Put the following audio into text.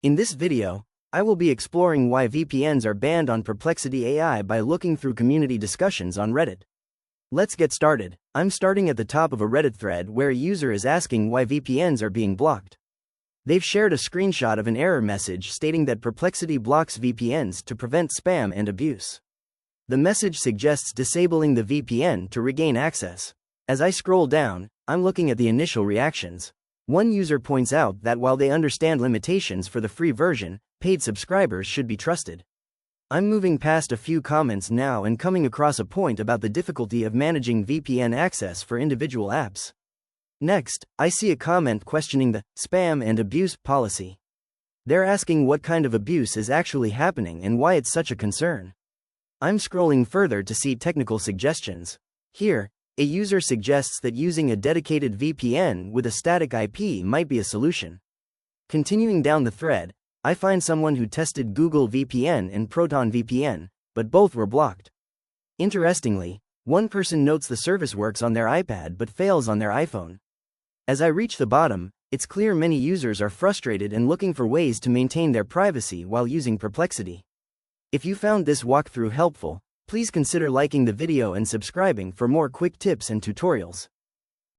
In this video, I will be exploring why VPNs are banned on Perplexity AI by looking through community discussions on Reddit. Let's get started. I'm starting at the top of a Reddit thread where a user is asking why VPNs are being blocked. They've shared a screenshot of an error message stating that Perplexity blocks VPNs to prevent spam and abuse. The message suggests disabling the VPN to regain access. As I scroll down, I'm looking at the initial reactions. One user points out that while they understand limitations for the free version, paid subscribers should be trusted. I'm moving past a few comments now and coming across a point about the difficulty of managing VPN access for individual apps. Next, I see a comment questioning the spam and abuse policy. They're asking what kind of abuse is actually happening and why it's such a concern. I'm scrolling further to see technical suggestions. Here, a user suggests that using a dedicated VPN with a static IP might be a solution. Continuing down the thread, I find someone who tested Google VPN and Proton VPN, but both were blocked. Interestingly, one person notes the service works on their iPad but fails on their iPhone. As I reach the bottom, it's clear many users are frustrated and looking for ways to maintain their privacy while using Perplexity. If you found this walkthrough helpful, please consider liking the video and subscribing for more quick tips and tutorials.